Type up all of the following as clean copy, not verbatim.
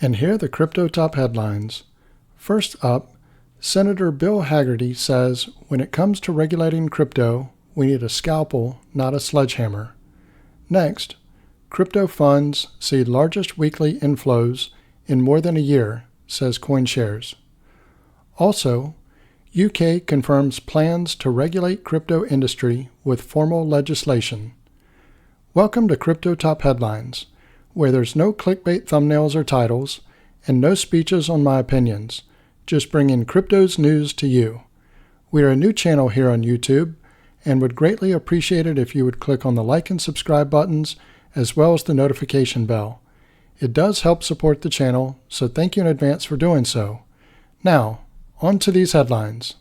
And here are the crypto top headlines. First up, Senator Bill Hagerty says when it comes to regulating crypto, we need a scalpel, not a sledgehammer. Next, crypto funds see largest weekly inflows in more than a year, says CoinShares. Also, UK confirms plans to regulate crypto industry with formal legislation. Welcome to Crypto Top Headlines, where there's no clickbait thumbnails or titles, and no speeches on my opinions, just bringing crypto's news to you. We are a new channel here on YouTube, and would greatly appreciate it if you would click on the like and subscribe buttons, as well as the notification bell. It does help support the channel, so thank you in advance for doing so. Now, on to these headlines.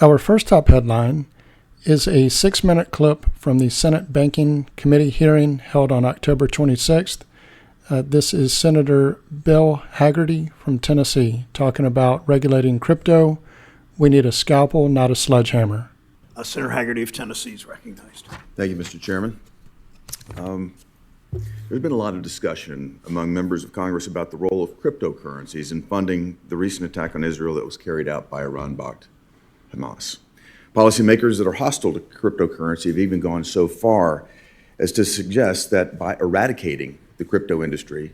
Our first top headline is a 6-minute clip from the Senate Banking Committee hearing held on October 26th. This is Senator Bill Hagerty from Tennessee talking about regulating crypto. We need a scalpel, not a sledgehammer. Senator Hagerty of Tennessee is recognized. Thank you, Mr. Chairman. There's been a lot of discussion among members of Congress about the role of cryptocurrencies in funding the recent attack on Israel that was carried out by Iran-backed Hamas. Policymakers that are hostile to cryptocurrency have even gone so far as to suggest that by eradicating the crypto industry,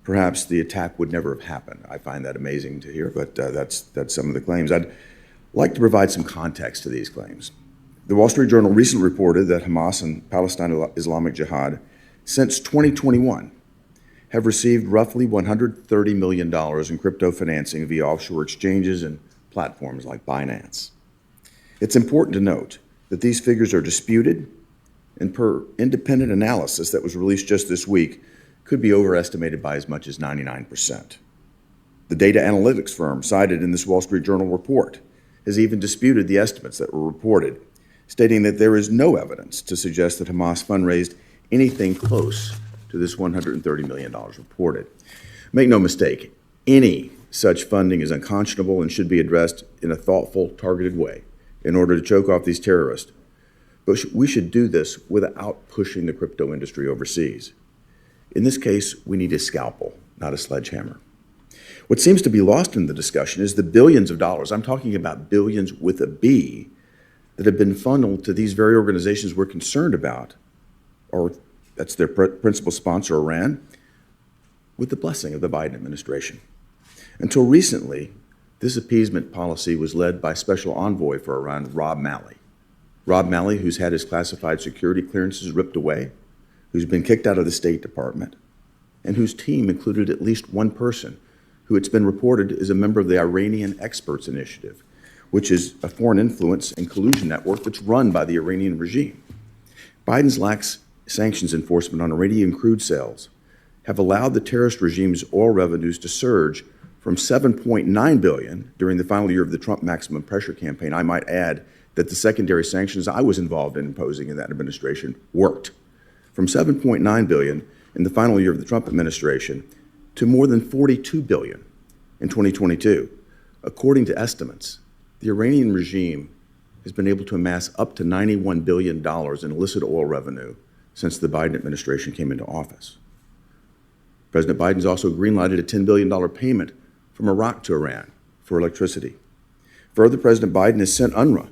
perhaps the attack would never have happened. I find that amazing to hear, but that's some of the claims. I'd like to provide some context to these claims. The Wall Street Journal recently reported that Hamas and Palestine Islamic Jihad, since 2021, have received roughly $130 million in crypto financing via offshore exchanges and platforms like Binance. It's important to note that these figures are disputed, and per independent analysis that was released just this week, could be overestimated by as much as 99%. The data analytics firm cited in this Wall Street Journal report has even disputed the estimates that were reported, stating that there is no evidence to suggest that Hamas fundraised anything close to this $130 million reported. Make no mistake, any such funding is unconscionable and should be addressed in a thoughtful, targeted way in order to choke off these terrorists. But we should do this without pushing the crypto industry overseas. In this case, we need a scalpel, not a sledgehammer. What seems to be lost in the discussion is the billions of dollars, I'm talking about billions with a B, that have been funneled to these very organizations we're concerned about, or that's their principal sponsor, Iran, with the blessing of the Biden administration. Until recently, this appeasement policy was led by Special Envoy for Iran, Rob Malley. Rob Malley, who's had his classified security clearances ripped away, who's been kicked out of the State Department, and whose team included at least one person who it's been reported is a member of the Iranian Experts Initiative, which is a foreign influence and collusion network that's run by the Iranian regime. Biden's lax sanctions enforcement on Iranian crude sales have allowed the terrorist regime's oil revenues to surge from $7.9 billion during the final year of the Trump maximum pressure campaign. I might add that the secondary sanctions I was involved in imposing in that administration worked. From $7.9 billion in the final year of the Trump administration to more than $42 billion in 2022. According to estimates, the Iranian regime has been able to amass up to $91 billion in illicit oil revenue since the Biden administration came into office. President Biden's also greenlighted a $10 billion payment from Iraq to Iran for electricity. Further, President Biden has sent UNRWA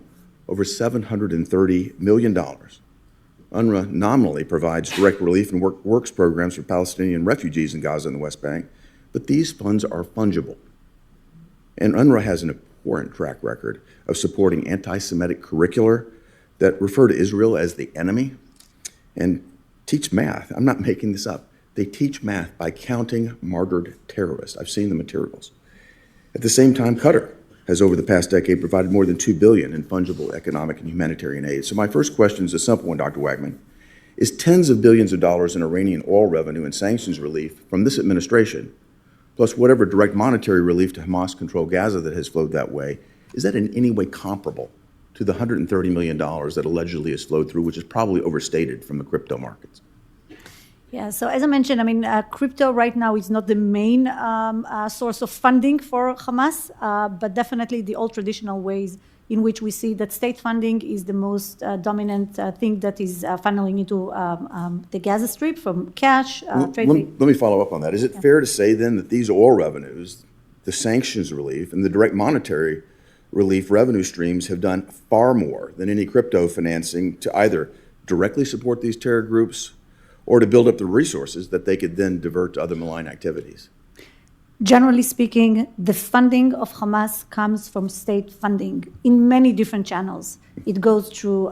over $730 million. UNRWA nominally provides direct relief and works programs for Palestinian refugees in Gaza and the West Bank, but these funds are fungible. And UNRWA has an abhorrent track record of supporting anti-Semitic curricula that refer to Israel as the enemy and teach math. I'm not making this up. They teach math by counting martyred terrorists. I've seen the materials. At the same time, Qatar has over the past decade provided more than $2 billion in fungible economic and humanitarian aid. So my first question is a simple one, Dr. Wagman. Is tens of billions of dollars in Iranian oil revenue and sanctions relief from this administration, plus whatever direct monetary relief to Hamas-controlled Gaza that has flowed that way, is that in any way comparable to the $130 million that allegedly has flowed through, which is probably overstated from the crypto markets? Yeah, so as I mentioned, crypto right now is not the main source of funding for Hamas, but definitely the old traditional ways in which we see that state funding is the most dominant thing that is funneling into the Gaza Strip from cash. Let me follow up on that. Is it fair to say then that these oil revenues, the sanctions relief, and the direct monetary relief revenue streams have done far more than any crypto financing to either directly support these terror groups or to build up the resources that they could then divert to other malign activities? Generally speaking, the funding of Hamas comes from state funding in many different channels. It goes through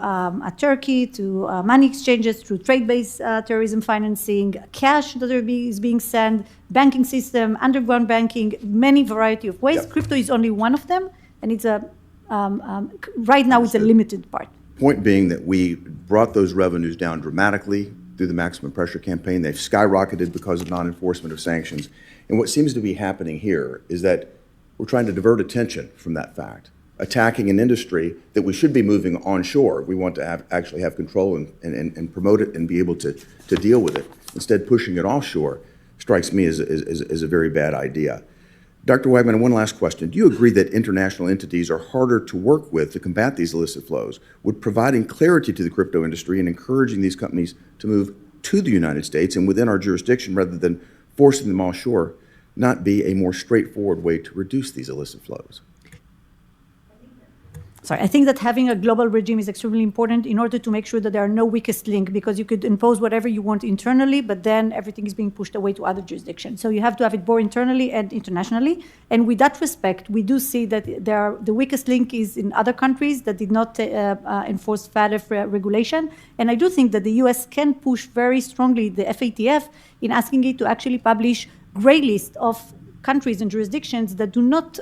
Turkey, to money exchanges, through trade-based terrorism financing, cash that is being sent, banking system, underground banking, many variety of ways. Yep. Crypto is only one of them, and it's right now it's a limited part. Point being that we brought those revenues down dramatically through the maximum pressure campaign. They've skyrocketed because of non-enforcement of sanctions. And what seems to be happening here is that we're trying to divert attention from that fact, attacking an industry that we should be moving onshore. We want to actually have control and promote it and be able to deal with it. Instead, pushing it offshore strikes me as a very bad idea. Dr. Wagman, one last question. Do you agree that international entities are harder to work with to combat these illicit flows? Would providing clarity to the crypto industry and encouraging these companies to move to the United States and within our jurisdiction rather than forcing them offshore not be a more straightforward way to reduce these illicit flows? I think that having a global regime is extremely important in order to make sure that there are no weakest link, because you could impose whatever you want internally, but then everything is being pushed away to other jurisdictions. So you have to have it both internally and internationally. And with that respect, we do see that the weakest link is in other countries that did not enforce FATF regulation. And I do think that the US can push very strongly the FATF in asking it to actually publish gray list of countries and jurisdictions that do not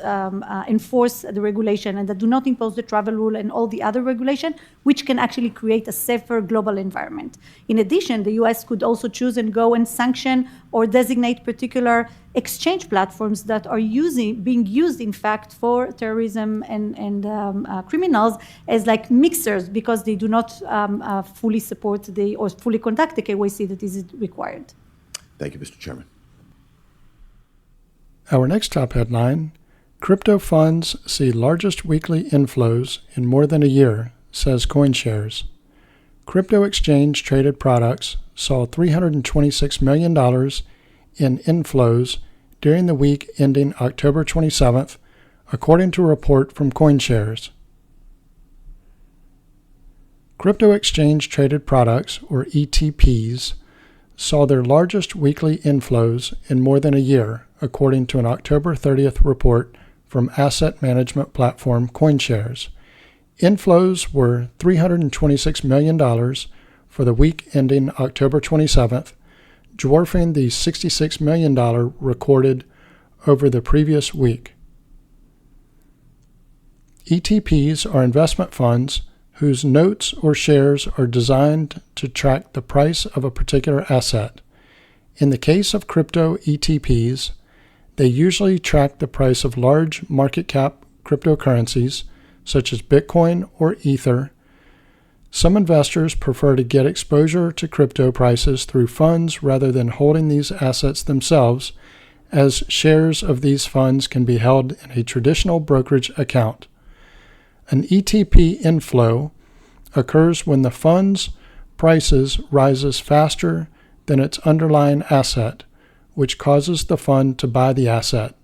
enforce the regulation and that do not impose the travel rule and all the other regulation, which can actually create a safer global environment. In addition, the US could also choose and go and sanction or designate particular exchange platforms that are being used, in fact, for terrorism and criminals as like mixers, because they do not fully support or fully conduct the KYC that is required. Thank you, Mr. Chairman. Our next top headline, crypto funds see largest weekly inflows in more than a year, says CoinShares. Crypto exchange traded products saw $326 million in inflows during the week ending October 27th, according to a report from CoinShares. Crypto exchange traded products, or ETPs, saw their largest weekly inflows in more than a year, according to an October 30th report from asset management platform CoinShares. Inflows were $326 million for the week ending October 27th, dwarfing the $66 million recorded over the previous week. ETPs are investment funds whose notes or shares are designed to track the price of a particular asset. In the case of crypto ETPs, they usually track the price of large market cap cryptocurrencies, such as Bitcoin or Ether. Some investors prefer to get exposure to crypto prices through funds rather than holding these assets themselves, as shares of these funds can be held in a traditional brokerage account. An ETP inflow occurs when the fund's prices rises faster than its underlying asset, which causes the fund to buy the asset.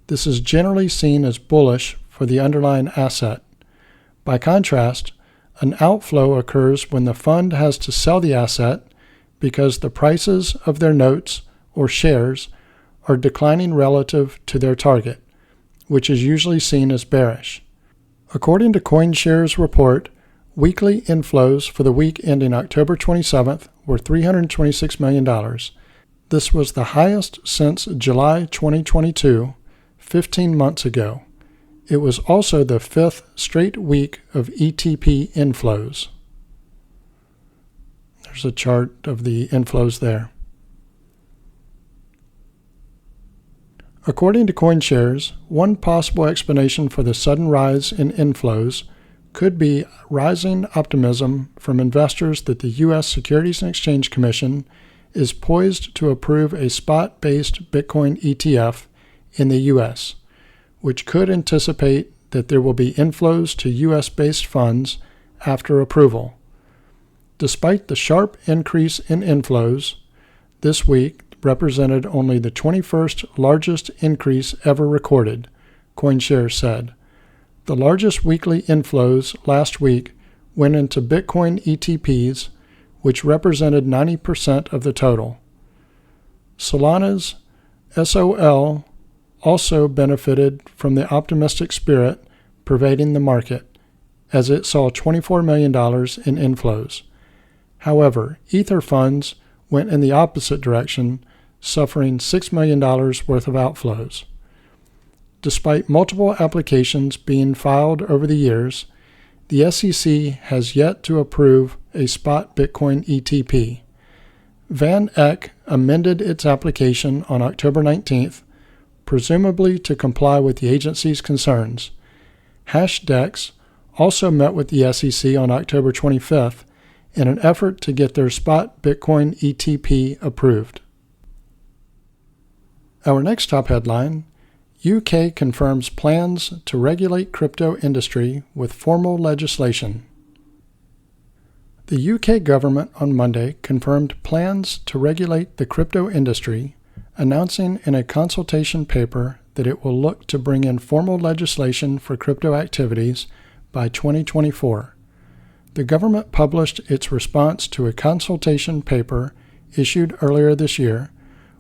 This is generally seen as bullish for the underlying asset. By contrast, an outflow occurs when the fund has to sell the asset because the prices of their notes or shares are declining relative to their target, which is usually seen as bearish. According to CoinShares' report, weekly inflows for the week ending October 27th were $326 million. This was the highest since July 2022, 15 months ago. It was also the fifth straight week of ETP inflows. There's a chart of the inflows there. According to CoinShares, one possible explanation for the sudden rise in inflows could be rising optimism from investors that the U.S. Securities and Exchange Commission is poised to approve a spot-based Bitcoin ETF in the U.S., which could anticipate that there will be inflows to U.S.-based funds after approval. Despite the sharp increase in inflows, this week represented only the 21st largest increase ever recorded, CoinShares said. The largest weekly inflows last week went into Bitcoin ETPs, which represented 90% of the total. Solana's SOL also benefited from the optimistic spirit pervading the market, as it saw $24 million in inflows. However, Ether funds went in the opposite direction, suffering $6 million worth of outflows. Despite multiple applications being filed over the years, the SEC has yet to approve a spot Bitcoin ETP. Van Eck amended its application on October 19th, presumably to comply with the agency's concerns. Hashdex also met with the SEC on October 25th in an effort to get their spot Bitcoin ETP approved. Our next top headline: UK confirms plans to regulate crypto industry with formal legislation. The UK government on Monday confirmed plans to regulate the crypto industry, announcing in a consultation paper that it will look to bring in formal legislation for crypto activities by 2024. The government published its response to a consultation paper issued earlier this year,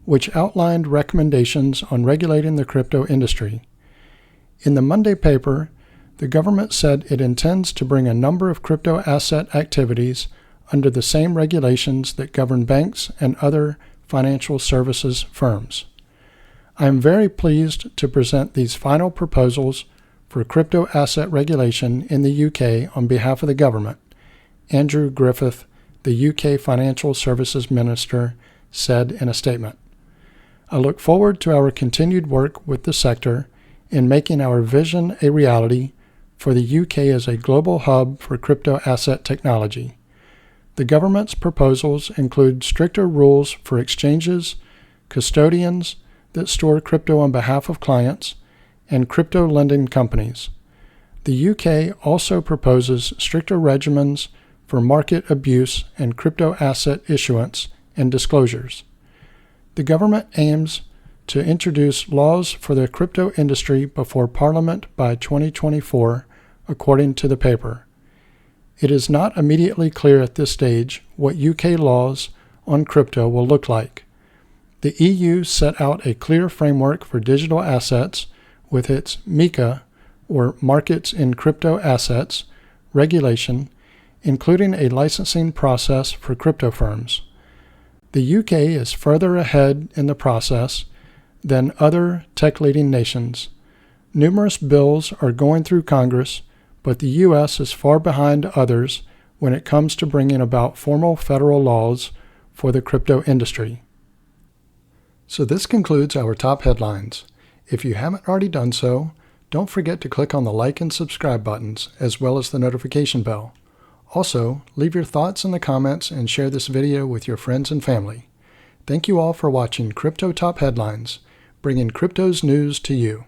which outlined recommendations on regulating the crypto industry. In the Monday paper, the government said it intends to bring a number of crypto asset activities under the same regulations that govern banks and other financial services firms. I am very pleased to present these final proposals for crypto asset regulation in the UK on behalf of the government, Andrew Griffith, the UK Financial Services Minister, said in a statement. I look forward to our continued work with the sector in making our vision a reality for the UK as a global hub for crypto asset technology. The government's proposals include stricter rules for exchanges, custodians that store crypto on behalf of clients, and crypto lending companies. The UK also proposes stricter regimens for market abuse and crypto asset issuance and disclosures. The government aims to introduce laws for the crypto industry before Parliament by 2024, according to the paper. It is not immediately clear at this stage what UK laws on crypto will look like. The EU set out a clear framework for digital assets with its MiCA, or Markets in Crypto Assets, regulation, including a licensing process for crypto firms. The UK is further ahead in the process than other tech-leading nations. Numerous bills are going through Congress, but the US is far behind others when it comes to bringing about formal federal laws for the crypto industry. So this concludes our top headlines. If you haven't already done so, don't forget to click on the like and subscribe buttons, as well as the notification bell. Also, leave your thoughts in the comments and share this video with your friends and family. Thank you all for watching Crypto Top Headlines, bringing crypto's news to you.